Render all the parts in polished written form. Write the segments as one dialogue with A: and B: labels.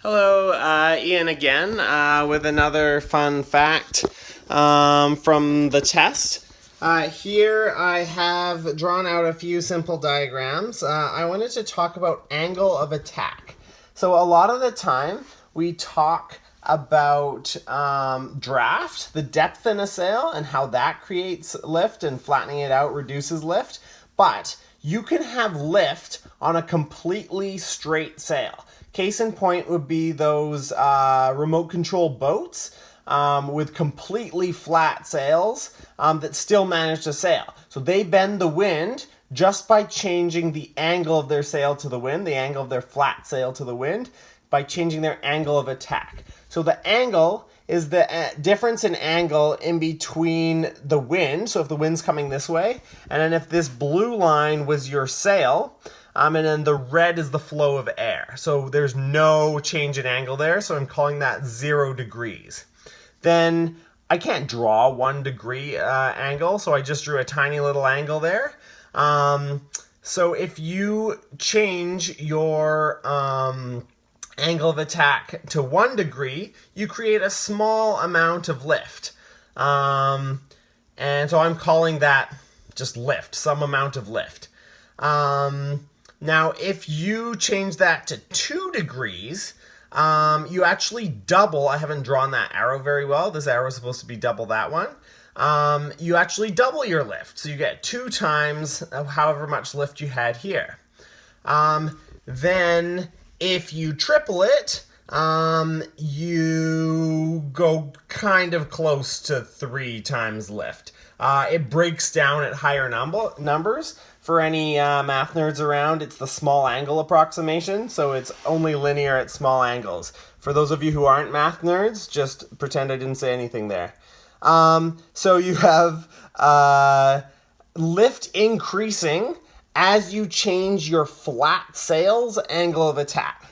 A: Hello, Ian again with another fun fact from the test. Here I have drawn out a few simple diagrams. I wanted to talk about angle of attack. So a lot of the time we talk about draft, the depth in a sail, and how that creates lift, and flattening it out reduces lift. But you can have lift on a completely straight sail. Case in point would be those remote control boats with completely flat sails that still manage to sail. So they bend the wind just by changing the angle of their sail to the wind, the angle of their flat sail to the wind, by changing their angle of attack. So the angle is the difference in angle in between the wind, so if the wind's coming this way, and then if this blue line was your sail, and then the red is the flow of air. So there's no change in angle there, so I'm calling that 0 degrees. Then I can't draw 1 degree angle, so I just drew a tiny little angle there. So if you change your angle of attack to 1 degree, you create a small amount of lift. And so I'm calling that just lift, some amount of lift. Now, if you change that to 2 degrees, you actually double. I haven't drawn that arrow very well. This arrow is supposed to be double that one. You actually double your lift. So you get 2 times however much lift you had here. Then if you triple it, you go kind of close to 3 times lift. It breaks down at higher numbers. For any math nerds around, it's the small angle approximation, so it's only linear at small angles. For those of you who aren't math nerds, just pretend I didn't say anything there. So you have lift increasing as you change your flat sail's angle of attack.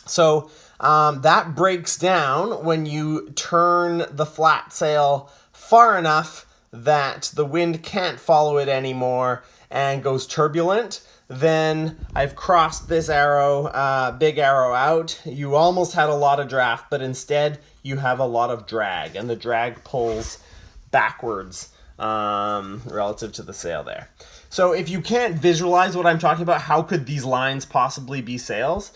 A: So that breaks down when you turn the flat sail far enough that the wind can't follow it anymore and goes turbulent. Then I've crossed this arrow, big arrow out. You almost had a lot of draft, but instead you have a lot of drag, and the drag pulls backwards relative to the sail there. So if you can't visualize what I'm talking about, how could these lines possibly be sails?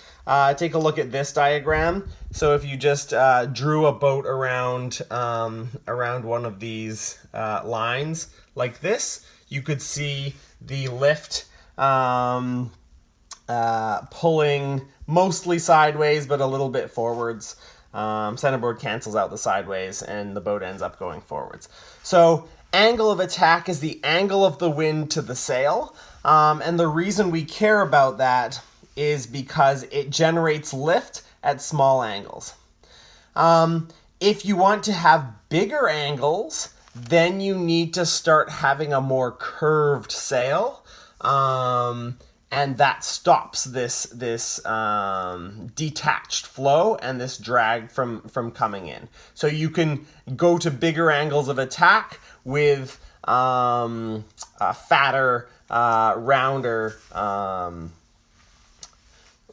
A: Take a look at this diagram. So if you just drew a boat around one of these lines like this, you could see the lift pulling mostly sideways, but a little bit forwards. Centerboard cancels out the sideways, and the boat ends up going forwards. So angle of attack is the angle of the wind to the sail, and the reason we care about that is because it generates lift at small angles. If you want to have bigger angles, then you need to start having a more curved sail, and that stops this detached flow and this drag from coming in. So you can go to bigger angles of attack with fatter,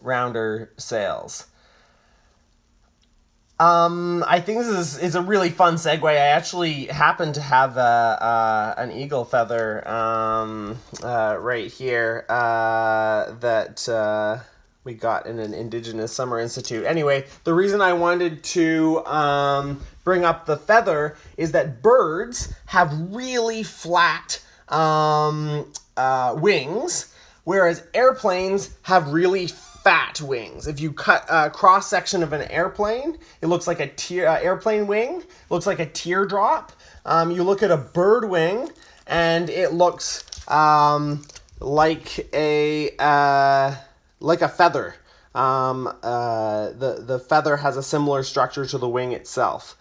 A: rounder sails. I think this is a really fun segue. I actually happen to have an eagle feather right here that we got in an Indigenous Summer Institute. Anyway, the reason I wanted to bring up the feather is that birds have really flat wings, whereas airplanes have really fat wings. If you cut a cross section of an airplane, it looks like a airplane wing. It looks like a teardrop. You look at a bird wing, and it looks like a feather. The feather has a similar structure to the wing itself.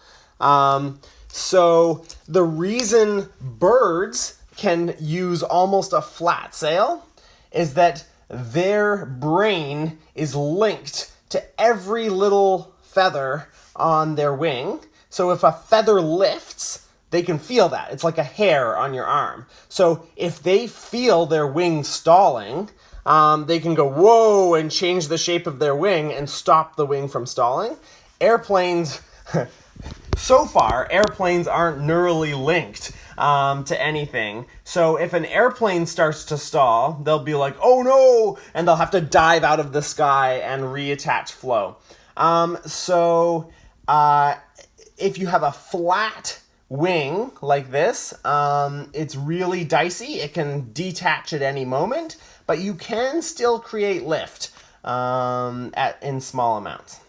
A: So the reason birds can use almost a flat sail is that their brain is linked to every little feather on their wing. So if a feather lifts, they can feel that. It's like a hair on your arm. So if they feel their wing stalling, they can go whoa and change the shape of their wing and stop the wing from stalling. Airplanes, so far, airplanes aren't neurally linked to anything. So if an airplane starts to stall, they'll be like, oh no, and they'll have to dive out of the sky and reattach flow. If you have a flat wing like this, it's really dicey. It can detach at any moment, but you can still create lift in small amounts.